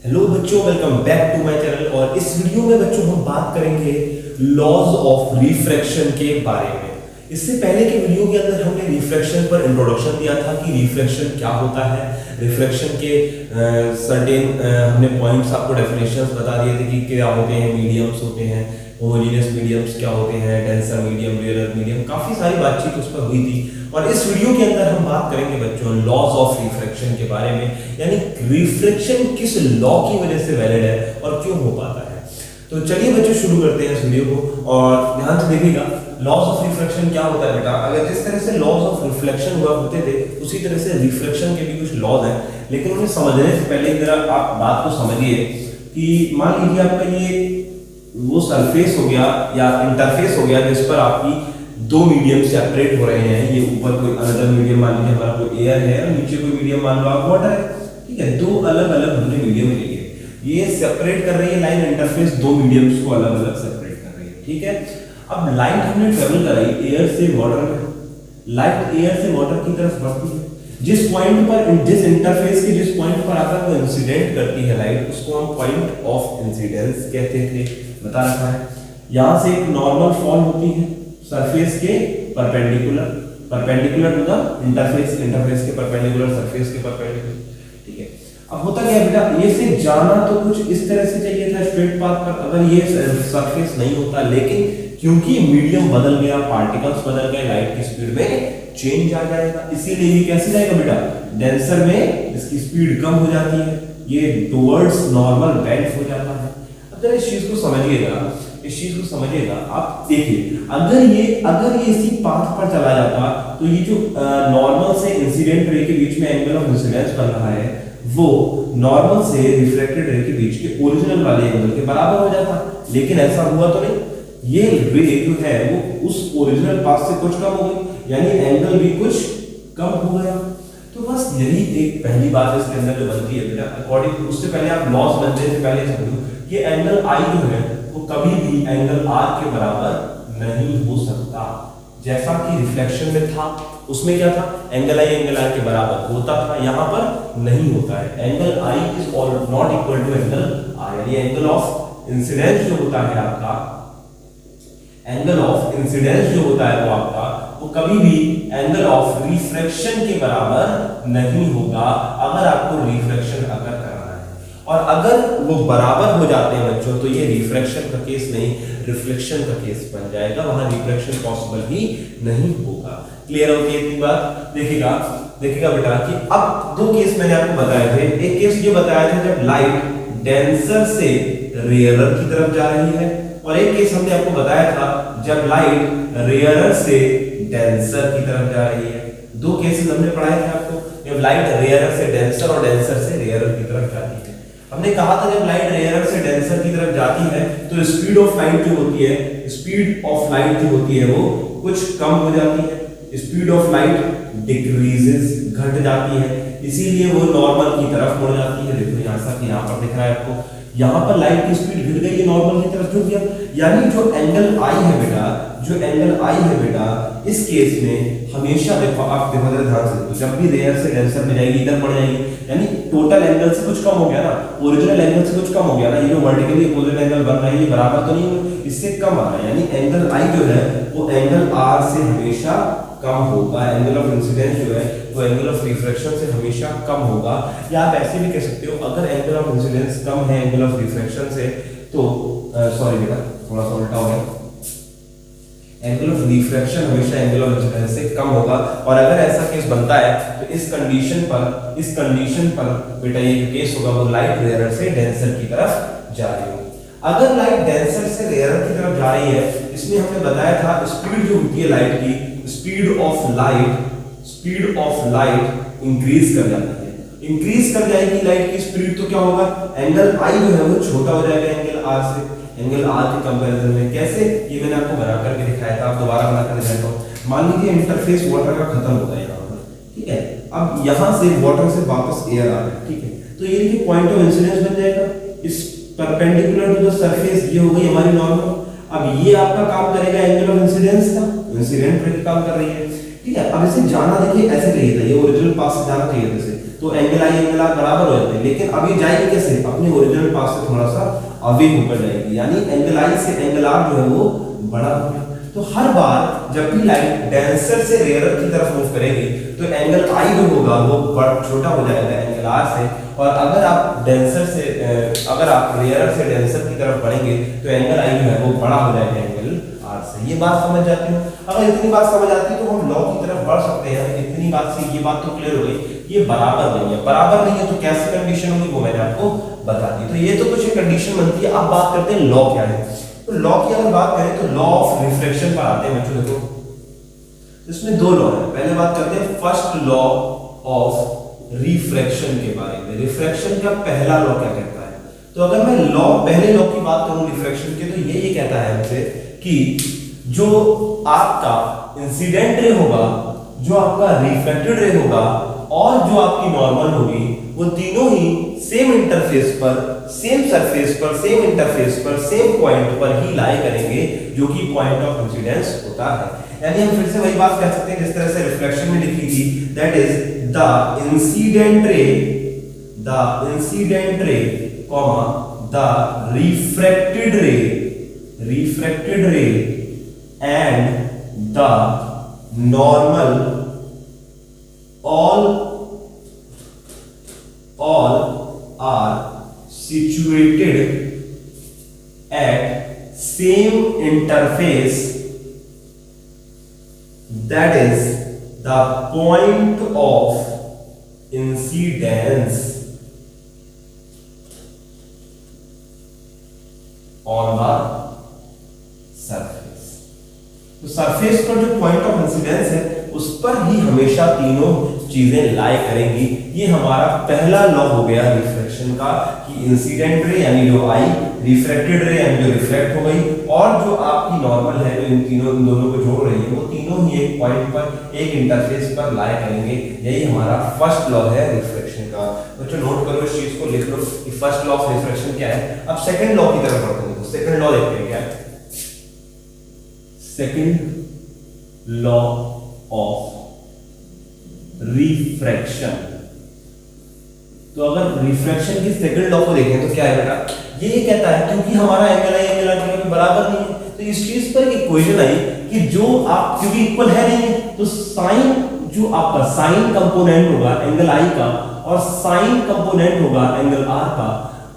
Hello बच्चों, welcome back to my channel. और इस वीडियो में बच्चों हम बात करेंगे लॉज ऑफ रिफ्रैक्शन के बारे में। इससे पहले के वीडियो के अंदर हमने रिफ्रैक्शन पर इंट्रोडक्शन दिया था कि रिफ्रैक्शन क्या होता है। रिफ्रैक्शन के सर्टेन हमने पॉइंट्स आपको डेफिनेशंस बता दिए थे कि क्या होते हैं, मीडियम्स होते हैं, होमोजेनियस मीडियम्स क्या होते हैं, डेंसर मीडियम, रेयर मीडियम, काफी सारी बातचीत उस पर हुई थी। और इस वीडियो के अंदर हम बात करेंगे बच्चों लॉज ऑफ रिफ्रैक्शन के बारे में, यानी रिफ्रैक्शन किस लॉ की वजह से वैलिड है और क्यों हो पाता है। तो चलिए बच्चों शुरू करते हैं इस वीडियो को और ध्यान से देखिएगा लॉज ऑफ रिफ्रैक्शन क्या होता है बेटा। अगर जिस तरह से लॉज ऑफ रिफ्लेक्शन हुआ होते थे उसी तरह से रिफ्रैक्शन के भी कुछ लॉज हैं, लेकिन उन्हें समझने से पहले जरा आप बात को समझिए कि मान लीजिए आपका ये वो सरफेस हो गया या इंटरफेस हो गया जिस पर आपकी दो मीडियम सेपरेट हो रहे हैं। ये ऊपर कोई अनदर मीडियम मान लीजिए हमारा कोई एयर है और नीचे कोई मीडियम मान लो आप वाटर है, ठीक है। दो अलग अलग हमने मीडियम लिए, ये सेपरेट कर रही है लाइन इंटरफेस, दो मीडियम्स को अलग अलग सेपरेट कर रही है, ठीक है। अब लाइट हमने ट्रेवल कराई एयर से वाटर में, लाइट एयर से वाटर की तरफ बढ़ती है। जिस पॉइंट पर, जिस इंटरफेस के जिस पॉइंट पर आकर वो इंसिडेंट करती है लाइट, उसको हम पॉइंट ऑफ इंसिडेंस कहते थे, बता रखा है। यहां से एक नॉर्मल फॉल होती है सरफेस के perpendicular, perpendicular to the interface, interface के परपेंडिकुलर, सरफेस के परपेंडिकुलर, ठीक है। अब होता क्या है बेटा, ये से जाना तो कुछ इस तरह से चाहिए था स्ट्रेट पाथ पर, अगर ये सरफेस नहीं होता, लेकिन क्योंकि मीडियम बदल गया, पार्टिकल्स बदल गए, लाइट की स्पीड में चेंज आ जाएगा, इसीलिए ये कैसे जाएगा बेटा, डेंसर में इसकी स्पीड कम हो जाती है, ये टुवर्ड्स नॉर्मल बेंड हो जाता है। अगर इस चीज को समझिएगा, इस चीज को समझिएगा, आप देखिए अगर ये इसी पाथ पर चला जाता तो ये जो नॉर्मल से इंसिडेंट रे के बीच में एंगल ऑफ इंसिडेंस बन रहा है वो नॉर्मल से रिफ्लेक्टेड रे के बीच के ओरिजिनल वाले एंगल के बराबर हो जाता, लेकिन ऐसा हुआ तो नहीं। ये रे जो है वो उस ओरिजिनल पाथ से कुछ कम हो गई, यानी एंगल भी कुछ कम हो गया। तो बस यही एक पहली बात इसके अंदर जो बनती है बेटा, अकॉर्डिंग उससे पहले आप लॉस बनने से पहले समझो कि एंगल आई जो है वो कभी भी एंगल आर के बराबर नहीं हो सकता। जैसा कि रिफ्लेक्शन में था उसमें क्या था, एंगल आई एंगल आर के बराबर होता था, यहां पर नहीं होता है। Angle i is not equal to angle r, यानी एंगल ऑफ इंसिडेंस जो होता है आपका, एंगल ऑफ इंसिडेंस जो होता है वो आपका, वो कभी भी एंगल ऑफ रिफ्रैक्शन के बराबर नहीं होगा अगर आपको रिफ्रैक्शन अगर करना है। और अगर वो बराबर हो जाते हैं बच्चों तो ये रिफ्रैक्शन का केस नहीं, रिफ्लेक्शन का केस बन जाएगा, वहां रिफ्रैक्शन पॉसिबल ही नहीं होगा। क्लियर होती है इतनी बात। देखिएगा बेटा कि अब दो केस मैंने आपको बताए थे। एक केस ये बताया था जब लाइट डेंसर से रेयरर की तरफ जा रही है, और एक केस हमने आपको बताया था जब लाइट रेयरर से डेंसर की तरफ जा रही है। दो केसेस हमने पढ़ाए थे आपको, जब लाइट रेयरर से डेंसर और डेंसर से रेयरर की तरफ जाती है। हमने कहा था जब लाइट रेयरर से डेंसर की तरफ जाती है तो स्पीड ऑफ लाइट जो होती है, स्पीड ऑफ लाइट जो होती है वो कुछ कम हो जाती है, स्पीड ऑफ लाइट डिक्रीजेस, घट जाती है, इसीलिए वो नॉर्मल की तरफ मुड़ जाती है। देखो यहां सा यहाँ पर दिख रहा है आपको, यहां पर लाइट की स्पीड घट गई है, नॉर्मल की तरफ झुक गया, यानी जो एंगल आई है बेटा, जो एंगल आई है बेटा, इस केस में हमेशा देखो आप देखो जरा ध्यान से, जब भी रेयर से डेंसर में जाएगी इधर बढ़ जाएगी, यानी टोटल एंगल से कुछ कम हो गया ना, ओरिजिनल एंगल से कुछ कम हो गया ना। ये जो वर्टिकली अपोजिट एंगल बन रहा है ये बराबर तो नहीं है, इससे कम आ रहा है, यानी एंगल आई जो है वो एंगल आर से हमेशा कम होगा। एंगल ऑफ इंसिडेंस जो है वो एंगल ऑफ रिफ्रैक्शन से हमेशा कम होगा। या आप ऐसे भी कह सकते हो, अगर एंगल ऑफ इंसिडेंस कम है एंगल ऑफ रिफ्रैक्शन से तो सॉरी बेटा थोड़ा सा उल्टा हो गया, एंगल ऑफ रिफ्रैक्शन हमेशा एंगल ऑफ इंसिडेंस से कम होगा। और अगर ऐसा केस बनता है तो इस कंडीशन पर बेटा ये जो केस होगा वो लाइट रेयरर से डेंसर की तरफ जा रही होगी। अगर लाइट डेंसर से रेयरर की तरफ जा रही है, इसमें हमने बताया था स्पीड जो होती है लाइट की, स्पीड ऑफ लाइट इंक्रीज कर जाती है, इंक्रीज कर जाएगी लाइट की स्पीड तो क्या होगा, एंगल आई जो है वो छोटा हो जाएगा एंगल आर से, एंगल आर के कंपैरिजन में। कैसे, ये मैंने आपको बना करके दिखाया था, आप दोबारा बना कर दिखाता हूं। मान लीजिए इंटरफेस वाटर का खत्म होता है यहां पर, ठीक है। अब यहां से वाटर से वापस एयर आ रहा है, ठीक है, तो ये देखिए पॉइंट ऑफ इंसिडेंस बन जाएगा, इस परपेंडिकुलर टू द सरफेस ये हो गई हमारी नॉर्मल। अब ये आपका काम करेगा एंगल ऑफ इंसिडेंस का, इंसिडेंट रे काम कर रही है, ठीक है। अब इसे जाना देखिए ऐसे चाहिए था, ये ओरिजिनल पाथ से जाना चाहिए था, तो एंगल आई एंगल आर बराबर हो जाते हैं, लेकिन अब ये जाएगी कैसे, अपने ओरिजिनल पाथ से थोड़ा सा अवे होकर जाएगी, यानी एंगल आई से एंगल आर जो है वो बड़ा हो गया। तो हर बार जब भी लाइट डेंसर से रेयरर की तरफ मूव करेगी तो एंगल आई जो होगा वो छोटा हो जाएगा एंगल आर से, और अगर आप रेयरर से डेंसर की तरफ बढ़ेंगे तो एंगल आई जो है वो बड़ा हो जाएगा एंगल आर से। ये बात समझ जाती हो? अगर इतनी बात समझ आती है तो हम लॉ की तरफ बढ़ सकते हैं। इतनी बात से ये बात तो क्लियर हो गई, ये बराबर नहीं है। बराबर नहीं है तो कैसी कंडीशन होगी वो मैंने आपको बता दी। तो ये तो कुछ कंडीशन बनती है। अब बात करते हैं लॉ क्या है। तो लॉ की अगर बात करें तो लॉ ऑफ रिफ्रैक्शन पर आते हैं बच्चों। देखो इसमें दो लॉ है। पहले बात करते हैं फर्स्ट लॉ ऑफ रिफ्रैक्शन के बारे में। रिफ्रैक्शन का पहला लॉ क्या कहता है? तो अगर मैं पहले लॉ की बात करूं रिफ्रैक्शन के, तो ये कहता है हमसे कि जो आपका इंसिडेंट रे होगा, जो आपका रिफ्लेक्टेड रे होगा और जो आपकी नॉर्मल होगी, वो तीनों ही सेम इंटरफेस पर, सेम सरफेस पर, सेम इंटरफेस पर, सेम पॉइंट पर ही लाई करेंगे, जो कि पॉइंट ऑफ इंसिडेंस होता है। यानी हम फिर से वही बात कह सकते हैं जिस तरह से रिफ्लेक्शन में लिखी थी, दैट इज द इंसिडेंट रे कॉमा द रिफ्रैक्टेड रे and the normal all are situated at same interface, that is the point of incidence on the surface। तो सरफेस पर जो पॉइंट ऑफ इंसिडेंस है उस पर ही हमेशा तीनों चीजें लाई करेंगी। ये हमारा पहला लॉ हो गया रिफ्रैक्शन का कि इंसिडेंट रे यानी जो आई, रिफ्रैक्टेड रे यानी जो रिफ्लेक्ट हो गई, और जो आपकी नॉर्मल है जो इन दोनों को जोड़ रही है, वो तीनों ही एक पॉइंट पर, एक इंटरफेस पर लाई करेंगे। यही हमारा फर्स्ट लॉ है रिफ्रैक्शन का। बच्चों नोट करो, इस चीज को लिख लो कि फर्स्ट लॉ ऑफ रिफ्रैक्शन क्या है। अब सेकंड लॉ की तरफ बढ़ते हैं। तो सेकंड लॉ देखते हैं क्या है। Second law of refraction. तो अगर रिफ्रैक्शन की सेकंड लॉ को देखें तो क्या है बेटा, ये कहता है क्योंकि हमारा एंगल आई एंगल आर कभी बराबर नहीं है, तो इस चीज पर एक इक्वेशन आई कि जो आप क्योंकि इक्वल है नहीं, तो साइन जो आपका साइन कंपोनेंट होगा एंगल आई का और साइन कंपोनेंट होगा एंगल आर का,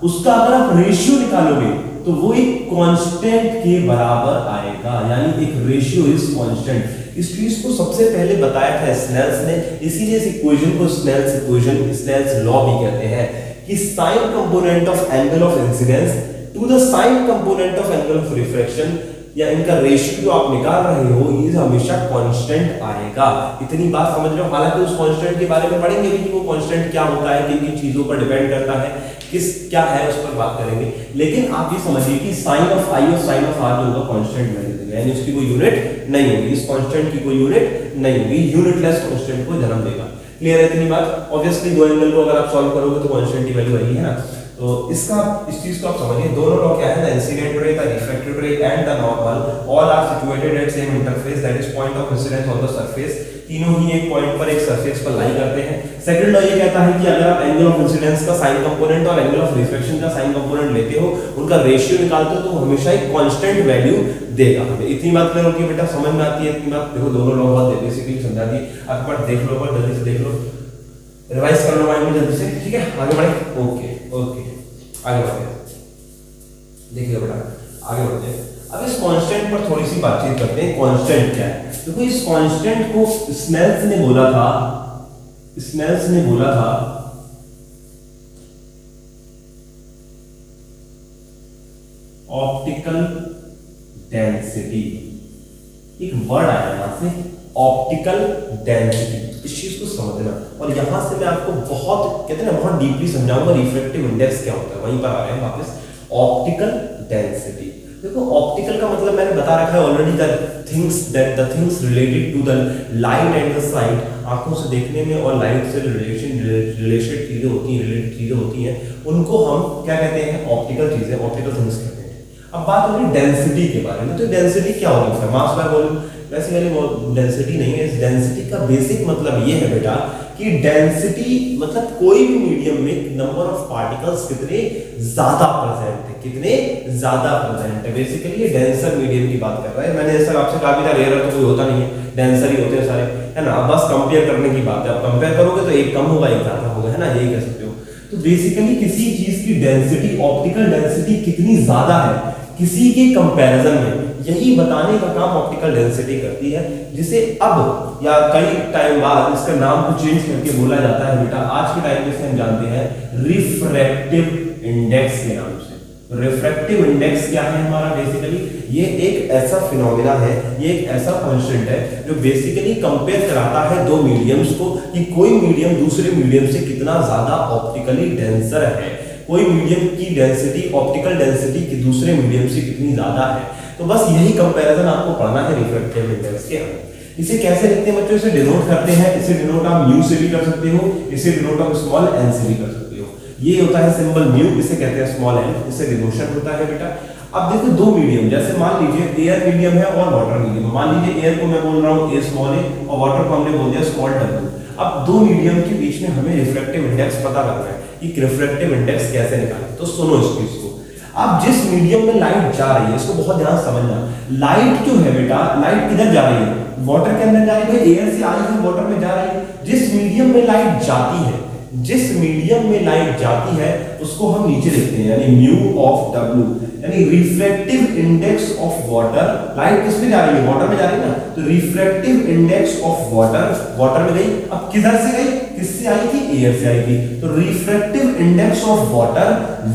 उसका अगर आप रेशियो निकालोगे तो वो एक कांस्टेंट के बराबर आएगा, यानी एक रेशियो इज कांस्टेंट। इस चीज को सबसे पहले बताया था स्नेल्स ने, इसीलिए इस इक्वेशन को स्नेल्स इक्वेशन, स्नेल्स लॉ भी कहते हैं कि sine component of angle of incidence to the sine component of angle of refraction, या इनका रेशियो जो आप निकाल रहे हो ये हमेशा कांस्टेंट आएगा। इतनी बात समझ लो। हालांकि उस कांस्टेंट के बारे में पढ़ेंगे भी कि वो कांस्टेंट क्या होता है, किन किन चीजों पर डिपेंड करता है, किस क्या है उस पर बात करेंगे। लेकिन आप ये समझिए कि साइन ऑफ आई और साइन ऑफ आर जो होगा कांस्टेंट वैल्यू देगा, यानी उसकी कोई यूनिट नहीं होगी, इस कांस्टेंट की कोई यूनिट नहीं होगी, यूनिटलेस कांस्टेंट को जन्म देगा। क्लियर है इतनी बात? ऑब्वियसली दो एंगल को अगर आप सॉल्व करोगे तो कांस्टेंट की वैल्यू आएगी, है ना। तो इस चीज को आप समझिए। दोनों लॉ क्या है, the incident ray, the reflected ray and the normal all are situated at same interface, that is point of incidence on the surface. तीनों ही एक पॉइंट पर, एक सरफेस पर लाई करते हैं। सेकंड लॉ ये कहता है कि अगर आप एंगल ऑफ इंसिडेंस का साइन कंपोनेंट और एंगल ऑफ रिफ्लेक्शन का साइन कंपोनेंट लेते हो, उनका रेशियो निकालते हो, तो हमेशा एक कांस्टेंट वैल्यू देगा हमें। इतनी बात क्लियर होगी बेटा, समझ में आती है इतनी बात? देखो दोनों लॉ बहुत बेसिकली समझा दी। अब पर देख लो, पर जल्दी से देख लो, रिवाइज कर लो माइंड में जल्दी से, ठीक है। आगे बढ़े, ओके ओके आगे बढ़ते हैं। देखिए बेटा आगे बढ़ते हैं। अब इस कांस्टेंट पर थोड़ी सी बातचीत करते हैं। कांस्टेंट क्या है? देखो इस कांस्टेंट को स्नेल्स ने बोला था ऑप्टिकल डेंसिटी। एक वर्ड आया यहां से, ऑप्टिकल डेंसिटी। इस चीज को समझना, और यहां से मैं आपको बहुत कहते हैं ना बहुत डीपली समझाऊंगा रिफ्रैक्टिव इंडेक्स क्या होता है। वहीं पर आ रहे हैं वापस, ऑप्टिकल डेंसिटी। देखो ऑप्टिकल का मतलब मैंने बता रखा है already, the things related to the light and the sight. आंखों से देखने में और लाइट से रिलेटेड चीजें होती हैं, उनको हम क्या कहते हैं? ऑप्टिकल चीजें, ऑप्टिकल थिंग्स कहते हैं। अब बात होगी डेंसिटी के बारे में। तो डेंसिटी क्या होगी? Mass by volume. वैसे वाली डेंसिटी नहीं है। इस डेंसिटी का बेसिक मतलब ये है बेटा कि डेंसिटी मतलब कोई भी मीडियम में नंबर ऑफ पार्टिकल्स कितने ज्यादा प्रेजेंट है, कितने ज्यादा प्रेजेंट है। बेसिकली ये डेंसर मीडियम की बात कर रहा है। मैंने जैसा आपसे कहा भी था रेयर तो कोई होता नहीं है, डेंसर ही होते हैं सारे, है ना। अब बस कंपेयर करने की बात है, अब कंपेयर करोगे तो एक कम होगा एक ज्यादा होगा, है ना, यही कह सकते हो। तो बेसिकली किसी चीज की डेंसिटी, ऑप्टिकल डेंसिटी कितनी ज्यादा है किसी के कंपैरिजन में, यही बताने का काम ऑप्टिकल डेंसिटी करती है, जिसे अब या कई टाइम बाद इसका नाम को चेंज करके बोला जाता है बेटा, आज के टाइम में से हम जानते हैं रिफ्रैक्टिव इंडेक्स के नाम से। रिफ्रैक्टिव इंडेक्स क्या है हमारा, बेसिकली ये एक ऐसा फिनोमेना है, ये एक ऐसा कांस्टेंट है जो बेसिकली कंपेयर कराता है दो मीडियम्स को कि कोई मीडियम दूसरे मीडियम से कितना ज्यादा ऑप्टिकली डेंसर है, कोई मीडियम की डेंसिटी, ऑप्टिकल डेंसिटी की दूसरे मीडियम से कितनी ज्यादा है। तो बस यही कंपैरिजन आपको पढ़ना है रिफ्रैक्टिव इंडेक्स के अंदर। इसे कैसे लिखते हैं बच्चों, इसे डिनोट करते हैं, इसे डिनोट आप म्यू से भी कर सकते हो, इसे डिनोट आप स्मॉल एन से भी कर सकते हो। ये होता है सिंबल म्यू, इसे कहते हैं स्मॉल एन, इसे डिनोशन होता है बेटा। अब देखो दो मीडियम, जैसे मान लीजिए एयर मीडियम है और वाटर मीडियम। मान लीजिए एयर को मैं बोल रहा हूँ ए स्मॉल ए और वाटर को हमने बोल दिया स्मॉल डब्ल्यू। अब दो मीडियम के बीच में हमें रिफ्रैक्टिव इंडेक्स पता करना है कि रिफ्रैक्टिव इंडेक्स कैसे निकालें। तो सुनो इस चीज को, अब जिस मीडियम में लाइट जा रही है, इसको बहुत ध्यान से समझना। लाइट जो है बेटा, लाइट किधर जा रही है, वाटर के अंदर जा रही है, एयर से आई है वाटर में जा रही है। जिस मीडियम में लाइट जाती है, जिस मीडियम में लाइट जाती है उसको हम नीचे लिखते हैं, यानी म्यू ऑफ डब्ल्यू, यानी refractive index of water. Light किस में जा रही है, वाटर में जा रही है ना, तो refractive index of water, water में गई। अब किधर से गई, किससे आई थी, एयर से आई थी। तो refractive index of water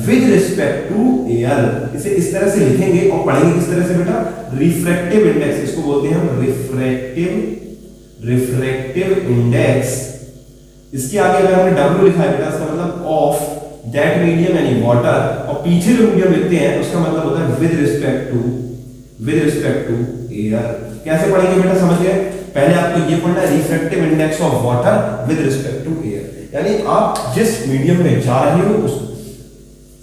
with respect to air, इसे इस तरह से लिखेंगे और पढ़ेंगे किस तरह से बेटा, रिफ्रैक्टिव इंडेक्स, इसको बोलते हैं हम रिफ्रैक्टिव इंडेक्स। इसके आगे अगर हमने W लिखा है बेटा, इसका मतलब ऑफ दैट मीडियम यानी वाटर, और पीछे जो मीडियम लिखते हैं उसका मतलब होता है विद रिस्पेक्ट टू एयर। कैसे पढ़ेंगे बेटा, समझ गए। पहले आपको ये पढ़ना है refractive index of water with respect to air, यानी आप जिस मीडियम में जा रहे हो उस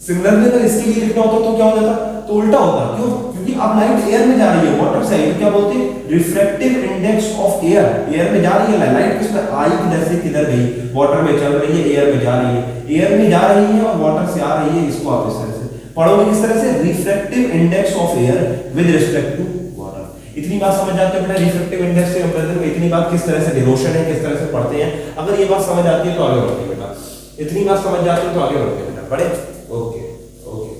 सिमिलरली अगर इसके लिए लिखना होता तो क्या हो जाता, तो उल्टा होता। क्यों, क्योंकि अब लाइट एयर में जा रही है, वाटर से आई, तो क्या बोलते हैं refractive index of air. Air में जा रही है लाइट, किसमें आई, किधर से किधर गई, वाटर में चल रही है, एयर में जा रही है, एयर में जा रही है और वाटर से आ रही है। इसको आप इस तरह से पढ़ोगे, किस तरह से, refractive index of air with respect to water. इतनी बात समझ जाते हो बेटा, रिफ्रैक्टिव इंडेक्स से कंपैरिजन में इतनी बात किस तरह से डिनोशन है, किस तरह से पढ़ते हैं। अगर ये बात समझ आती है तो आगे बढ़ते हैं बेटा, इतनी बात समझ जाती है तो आगे बढ़ते हैं बेटा, पढ़े। ओके ओके,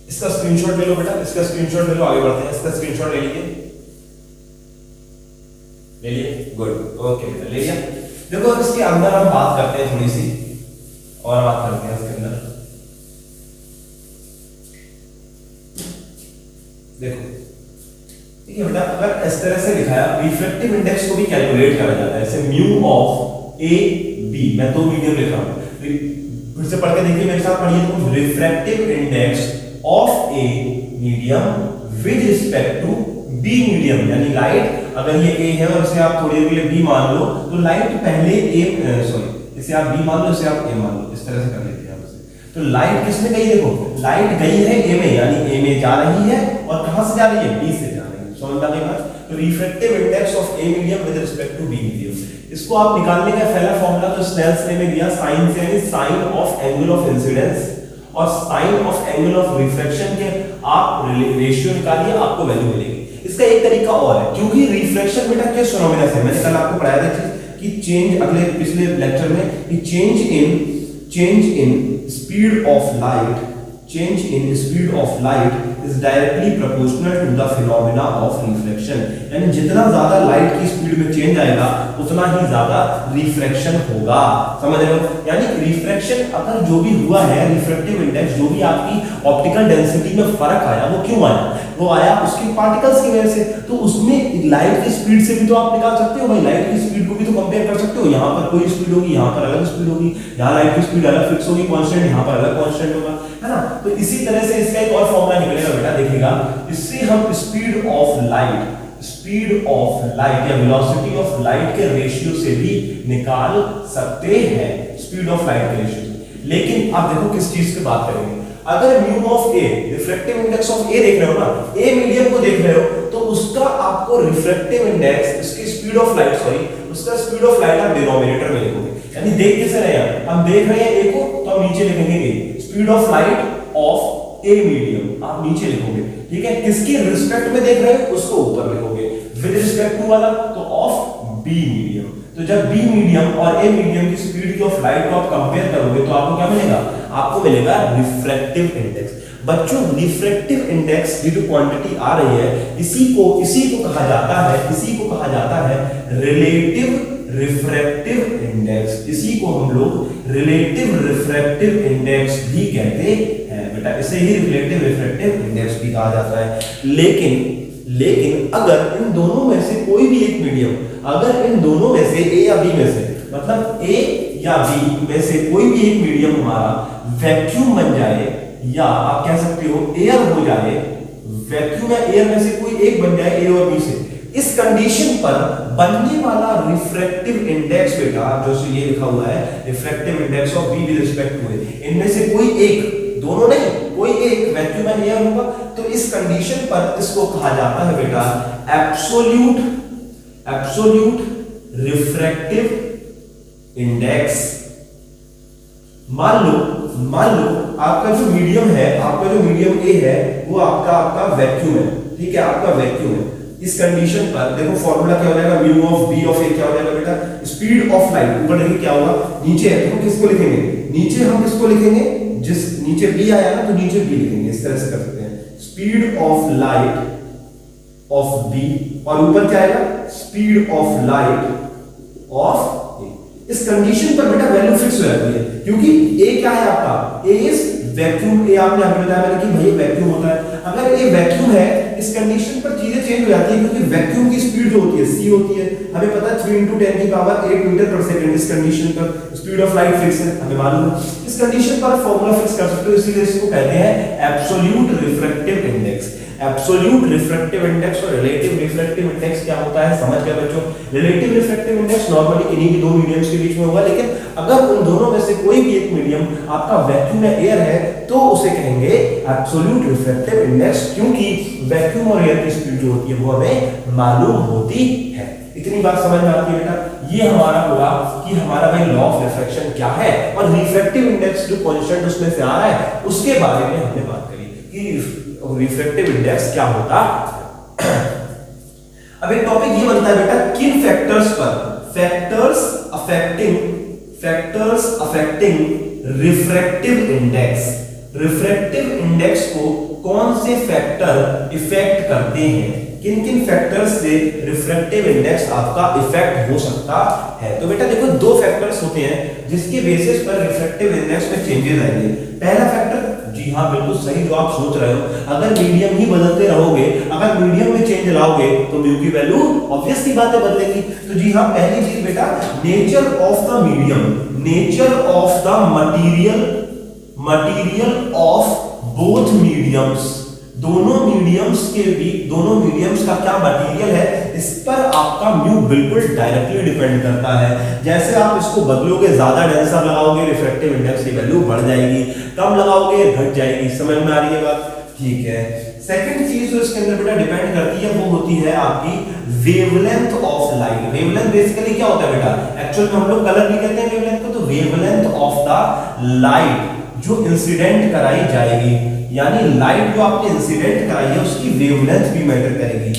इसका स्क्रीनशॉट ले लो बेटा, इसका स्क्रीनशॉट ले लो, आगे बढ़ते हैं। इसका स्क्रीनशॉट ले लीजिए, ले लिए, गुड, ओके बेटा ले लिया। देखो अब इसके अंदर हम बात करते हैं थोड़ी सी और बात करते हैं इसके अंदर। देखो ठीक है बेटा, अगर इस तरह से लिखा है, रिफ्रैक्टिव इंडेक्स को भी कैलकुलेट करा जाता है, जैसे म्यू ऑफ ए बी। मैं दो मीडियम लिख रहा हूं, फिर से पढ़ के देखिए मेरे साथ, पढ़िए तो refractive index of A medium with respect to b medium, यानी लाइट अगर ये ए है और इसे आप थोड़ी देर के लिए बी मान लो, तो लाइट पहले ए सॉरी इसे आप बी मान लो, इसे आप ए मान लो, इस तरह से कर लेते हैं आप इसे। तो लाइट किस में गई, देखो लाइट गई है ए में, यानी ए में जा रही है और कहां से जा रही है, बी से जा रही है। समझ में बात। तो refractive index of A medium with respect to b medium, इसको आप निकालने का पहला फार्मूला तो स्नेल्स ने में दिया, साइन से, यानी sine of angle of incidence और sine of angle of refraction के आप रेशियो निकालिए, आपको वैल्यू मिलेगी। इसका एक तरीका और है, क्योंकि रिफ्रैक्शन बेटा किस फिनोमेना से, मैंने कल आपको पढ़ाया था कि चेंज, अगले पिछले लेक्चर में, कि change in speed of light, change in speed of light is directly proportional to the phenomena of refraction, यानी जितना ज्यादा लाइट की स्पीड में चेंज आएगा उतना ही ज्यादा रिफ्रैक्शन होगा। समझ रहे हो, यानी रिफ्रैक्शन अगर जो भी हुआ है, रिफ्रैक्टिव इंडेक्स जो भी आपकी ऑप्टिकल डेंसिटी में फर्क आया, वो क्यों आया, वो आया उसके पार्टिकल्स की वजह से। तो उसमें लाइट की स्पीड से भी तो आप निकाल सकते हो भाई, लाइट की स्पीड को भी तो कंपेयर कर सकते हो। यहाँ पर कोई स्पीड होगी, यहाँ पर अलग स्पीड होगी, यहाँ लाइट की स्पीड अलग फिक्स होगी कांस्टेंट, यहाँ पर अलग कांस्टेंट होगा, है ना। तो इसी तरह से इसका एक और फॉर्मूला निकलेगा बेटा, देखिएगा, इससे हम स्पीड ऑफ लाइट या वेलोसिटी ऑफ लाइट के रेशियो से भी निकाल सकते हैं, स्पीड ऑफ लाइट के रेशियो। लेकिन आप देखो किस चीज की बात करेंगे, अगर mu of A, refractive index of A देख रहे हो ना, ए मीडियम को देख रहे हो, तो उसका आपको रिफ्रैक्टिव इंडेक्स, उसकी स्पीड ऑफ लाइट, सॉरी उसका स्पीड ऑफ लाइट आप डिनोमिनेटर में लिखोगे। यानी देख कैसे रहे हैं, हम देख रहे हैं ए को, तो हम नीचे लिखेंगे A, speed of light of A medium आप नीचे लिखोगे, ठीक है। किसके रिस्पेक्ट में देख रहे हो उसको ऊपर लिखोगे, विद रिस्पेक्ट टू वाला तो ऑफ बी मीडियम। तो जब बी मीडियम और ए मीडियम की स्पीड ऑफ लाइट को आप कंपेयर करोगे तो आपको क्या मिलेगा, आपको मिलेगा रिफ्रैक्टिव इंडेक्स। बच्चों रिफ्रैक्टिव इंडेक्स की जो क्वांटिटी आ रही है, इसी को कहा जाता है, इसी को कहा जाता है रिलेटिव रिफ्रैक्टिव इंडेक्स। इसी को हम लोग रिलेटिव रिफ्रैक्टिव इंडेक्स भी कहते हैं बेटा, इसे ही रिलेटिव रिफ्रैक्टिव इंडेक्स भी कहा जाता है। लेकिन अगर इन दोनों में से कोई भी एक मीडियम, अगर इन दोनों में से ए या बी में से, मतलब ए या बी में से कोई भी एक मीडियम हमारा वैक्यूम बन जाए, या आप कह सकते हो एयर हो जाए, वैक्यूम या एयर में से कोई एक बन जाए ए और बी से, इस कंडीशन पर बनने वाला रिफ्रैक्टिव इंडेक्स बेटा, जो ये लिखा हुआ है refractive index of B with respect to A, इनमें से कोई एक, दोनों नहीं, कोई एक वैक्यूम या एयर होगा, तो इस कंडीशन पर इसको कहा जाता है बेटा एब्सोल्यूट रिफ्रैक्टिव इंडेक्स। मान लो आपका जो मीडियम है, आपका जो मीडियम ए है वो आपका वैक्यूम है, ठीक है, आपका वैक्यूम है। इस कंडीशन पर देखो फॉर्मूला क्या हो जाएगा, म्यू ऑफ बी ऑफ ए क्या हो जाएगा बेटा, स्पीड ऑफ लाइट, ऊपर देखिए क्या होगा, नीचे है तो हम किसको लिखेंगे, नीचे हम किसको लिखेंगे, जिस नीचे बी आया ना तो नीचे बी लिखेंगे, इस तरह से कर सकते हैं, speed of light of b, और ऊपर क्या आएगा, speed of light of a. इस कंडीशन पर बेटा वैल्यू फिक्स हो जाती है, क्योंकि ए क्या है आपका, ए इज वैक्यूम। ए आपने अभी बताया मैंने कि भाई वैक्यूम होता है, अगर ए वैक्यूम है इस कंडीशन पर चीजें चेंज हो जाती है, क्योंकि वैक्यूम की स्पीड जो होती है सी होती है, हमें पता है 3 × 10 की पावर 8 मीटर पर सेकंड। इस कंडीशन पर स्पीड ऑफ लाइट फिक्स है, हमें मालूम है, इस कंडीशन पर फॉर्मूला फिक्स कर सकते हो, इसीलिए इसको कहते हैं absolute refractive index. Absolute refractive index और रिलेटिव रिफ्रैक्टिव इंडेक्स क्या होता है समझ गए बच्चों। रिलेटिव रिफ्रैक्टिव इंडेक्स नॉर्मली किन्हीं भी दो मीडियम्स के बीच में होगा, लेकिन अगर उन दोनों में से कोई भी एक मीडियम आपका वैक्यूम या एयर है तो उसे कहेंगे एब्सोल्यूट रिफ्रैक्टिव इंडेक्स, क्योंकि वैक्यूम और एयर की स्पीड जो होती है वो हमें मालूम होती है। इतनी बात समझ में आती है बेटा। ये हमारा हुआ कि हमारा भाई लॉ ऑफ रिफ्रैक्शन क्या है, और रिफ्रैक्टिव इंडेक्स जो कांस्टेंट उसमें से आ रहा है उसके बारे में हमने बात करी कि रिफ्रैक्टिव इंडेक्स क्या होता है। अब एक टॉपिक ये बनता है बेटा, किन फैक्टर्स पर, factors affecting refractive index, refractive index को कौन से फैक्टर इफेक्ट करते हैं, किन किन फैक्टर्स से रिफ्रैक्टिव इंडेक्स आपका इफेक्ट हो सकता है। तो बेटा देखो दो फैक्टर्स होते हैं जिसके बेसिस पर रिफ्रैक्टिव इंडेक्स में चेंजेस आएंगे। पहला फैक्टर, जी हाँ बिल्कुल सही जो आप सोच रहे हो, अगर मीडियम ही बदलते रहोगे, अगर मीडियम में चेंज लाओगे तो म्यू की वैल्यू ऑब्वियस सी बात है बदलेगी। तो जी हाँ पहली चीज बेटा, nature of the medium, nature of the material of both mediums, दोनों मीडियम्स का क्या मटेरियल है, इस पर आपका म्यू बिल्कुल डायरेक्टली डिपेंड करता है। जैसे आप इसको बदलोगे, ज्यादा डेंसर लगाओगे रिफ्रैक्टिव इंडेक्स की वैल्यू बढ़ जाएगी, कम लगाओगे घट जाएगी। समझ में आ रही है बात, ठीक है। सेकंड चीज जो इसके अंदर बेटा डिपेंड करती है वो होती है आपकी wavelength of light. Wavelength basically क्या होता है बेटा, एक्चुअल में हम लोग कलर भी कहते हैं वेवलेंथ को, तो वेवलेंथ ऑफ द लाइट जो इंसिडेंट कराई जाएगी, यानी लाइट जो आपने इंसिडेंट कराई है उसकी वेवलेंथ भी मैटर करेगी।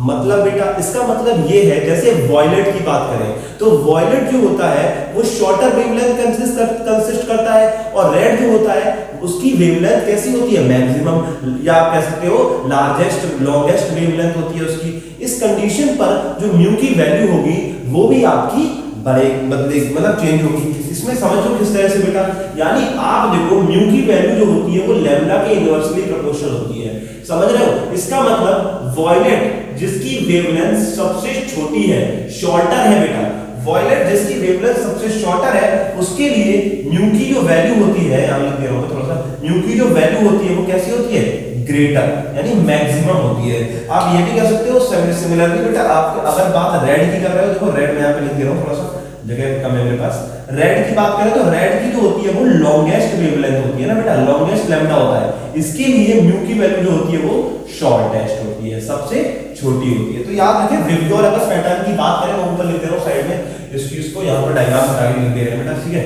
मतलब बेटा इसका मतलब ये है, जैसे वॉयलेट की बात करें तो वॉयलेट जो होता है वो शॉर्टर वेवलेंथ कंसिस्ट करता है, और रेड जो होता है उसकी वेवलेंथ कैसी होती है, मैक्सिमम, या आप कह सकते हो लार्जेस्ट लॉन्गेस्ट वेवलेंथ होती है उसकी। इस कंडीशन पर जो म्यू की वैल्यू होगी वो भी आपकी मतलब चेंज होगी। इसमें समझो किस तरह से बेटा, यानी आप देखो म्यू की वैल्यू जो होती है वो लैम्डा के इनवर्सली प्रोपोर्शनल होती है, समझ रहे हो। इसका मतलब वॉयलेट जिसकी वेवलेंथ सबसे छोटी है, शॉर्टर है बेटा, वॉयलेट जिसकी वेवलेंथ सबसे शॉर्टर है उसके लिए म्यू की जो वैल्यू होती है, यहां लिख दे रहा हूं थोड़ा सा, म्यू की जो वैल्यू होती है वो कैसी होती है, ग्रेटर, यानी मैक्सिमम होती है। आप ये भी कह सकते हो सिमिलरली बेटा, आप अगर बात रेड की कर रहे हो, देखो रेड मैं यहां पे लिख दे रहा हूं, थोड़ा सा जगह कम है मेरे पास, रेड की बात करें तो रेड की जो होती है वो लॉन्गेस्ट वेवलेंथ होती है ना बेटा, लॉन्गेस्ट लैम्डा होता है, इसके लिए म्यू की वैल्यू जो होती है वो शॉर्टेस्ट होती है, सबसे छोटी होती है। तो याद रखें विबग्योर अगर पैटर्न की बात करें, मैं ऊपर लिख दे रहा हूं साइड में इस चीज को, यहाँ पर डायग्राम बता के लिख दे रहे हैं बेटा, ठीक है,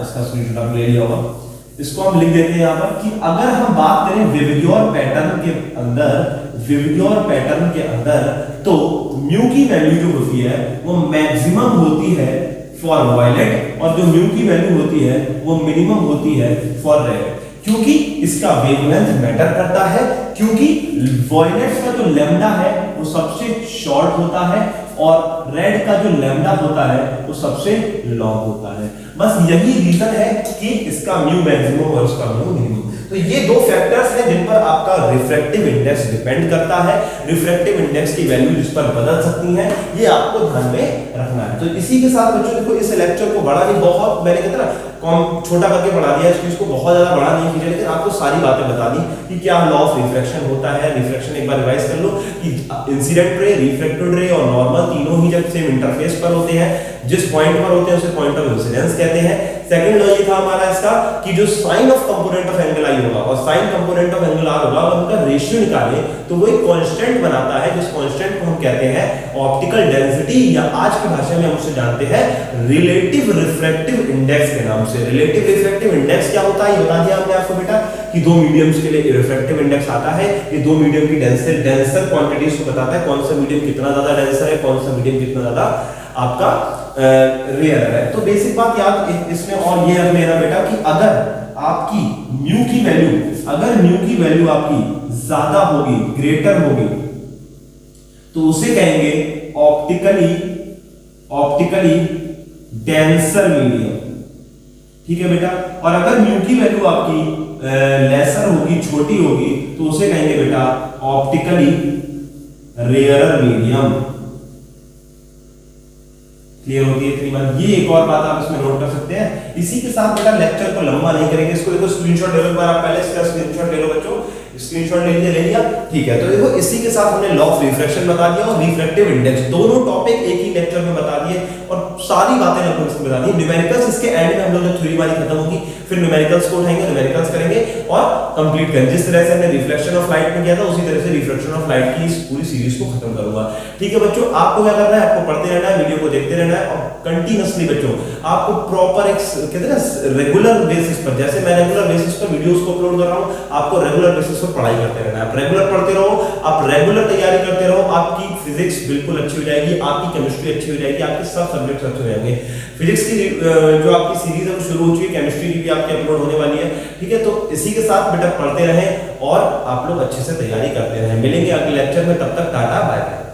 इसका स्क्रीनशॉट आप ले लिया होगा, इसको हम लिख देते हैं यहाँ पर कि अगर हम बात करें विबग्योर पैटर्न के अंदर, विबग्योर पैटर्न के अंदर, तो म्यू की वैल्यू जो होती है वो मैक्सिमम होती है फॉर वायलेट, और जो म्यू की वैल्यू होती है वो मिनिमम होती है फॉर रेड, क्योंकि इसका वेवलेंथ मैटर करता है, क्योंकि वायलेट का जो लैम्डा है वो सबसे शॉर्ट होता है और रेड का जो लैम्डा होता है वो सबसे लॉन्ग होता है। बस यही रीजन है कि इसका म्यू मैक्सिमम और इसका म्यू मिनिमम। तो ये दो फैक्टर्स हैं जिन पर आपका रिफ्रैक्टिव इंडेक्स डिपेंड करता है, रिफ्रैक्टिव इंडेक्स की वैल्यू जिस पर बदल सकती है, ये आपको ध्यान में रखना है। तो इसी के साथ बच्चों देखो इस लेक्चर को बड़ा नहीं, बहुत मैंने कहता ना छोटा करके पढ़ा दिया, इस चीज को बहुत ज्यादा बड़ा नहीं किया, लेकिन आपको सारी बातें बता दी कि क्या लॉ ऑफ रिफ्रैक्शन होता है। रिफ्रैक्शन एक बार रिवाइज कर लो कि इंसिडेंट रे, रिफ्लेक्टेड रे और नॉर्मल तीनों ही जब सेम इंटरफेस पर होते हैं, जिस पॉइंट पर होते हैं उसे पॉइंट ऑफ इंसिडेंस कहते हैं। सेकंड लॉ ये था हमारा इसका कि जो sine of component of angle I होगा और sine component of angle R होगा, उनका रेशियो निकालें तो वो एक कांस्टेंट बनाता है, जिस कांस्टेंट को हम कहते हैं ऑप्टिकल डेंसिटी, या आज की भाषा में हम उसे जानते हैं रिलेटिव रिफ्रैक्टिव इंडेक्स के नाम से। रिलेटिव रिफ्रैक्टिव इंडेक्स क्या होता है ये बता दिया हमने आपको बेटा कि दो मीडियम्स के लिए रिफ्रैक्टिव इंडेक्स आता है, ये दो मीडियम की डेंसर क्वांटिटीज को बताता है, कौन सा मीडियम कितना ज्यादा डेंसर है, कौन सा मीडियम कितना ज्यादा आपका रेयर है। तो बेसिक बात याद इसमें और ये रख लेना बेटा कि अगर आपकी म्यू की वैल्यू, अगर म्यू की वैल्यू आपकी ज्यादा होगी, ग्रेटर होगी, तो उसे कहेंगे ऑप्टिकली डेंसर मीडियम, ठीक है बेटा। और अगर म्यू की वैल्यू आपकी लेसर होगी, छोटी होगी, तो उसे कहेंगे बेटा ऑप्टिकली रेयरर मीडियम। क्लियर होती है इतनी बात। ये एक और बात आप इसमें नोट कर सकते हैं। इसी के साथ बेटा लेक्चर को लंबा नहीं करेंगे, इसको देखो स्क्रीनशॉट ले लो, एक बार आप पहले इसका स्क्रीनशॉट ले लो बच्चों, स्क्रीनशॉट ले लिया, ठीक है। तो देखो इसी के साथ हमने लॉ ऑफ रिफ्रैक्शन बता दिया और रिफ्रैक्टिव इंडेक्स, दोनों टॉपिक एक ही लेक्चर में बता दिए और सारी बातें लगभग इसमें बता दी। न्यूमेरिकल्स इसके एंड में हम लोग जब थ्योरी वाली खत्म होगी फिर न्यूमेरिकल्स को उठाएंगे, न्यूमेरिकल्स करेंगे और कंप्लीट करेंगे। जिस तरह से हमने रिफ्लेक्शन ऑफ लाइट में किया था उसी तरह से रिफ्लेक्शन ऑफ लाइट की इस पूरी सीरीज को खत्म करूंगा, ठीक है बच्चों। आपको क्या करना है, आपको पढ़ते रहना है, वीडियो को देखते रहना है और कंटीन्यूअसली बच्चों आपको प्रॉपर एक कहते हैं ना रेगुलर बेसिस पर, जैसे मैं रेगुलर बेसिस पर वीडियोस को अपलोड कर रहा हूं, आपको रेगुलर बेसिस पर पढ़ाई करते रहना है। आप रेगुलर पढ़ते रहो, आप रेगुलर तैयारी करते रहो, आपकी फिजिक्स बिल्कुल अच्छी हो जाएगी, आपकी केमिस्ट्री अच्छी हो जाएगी, आपके सब सब्जेक्ट्स अच्छे हो जाएंगे। फिजिक्स की जो आपकी सीरीज है वो शुरू हो चुकी है, केमिस्ट्री की भी आपकी अपलोड होने वाली है, ठीक है। तो इसी के साथ बेटा पढ़ते रहें और आप लोग अच्छे से तैयारी करते रहें। मिलेंगे अगले लेक्चर में, तब तक टाटा बाय बाय।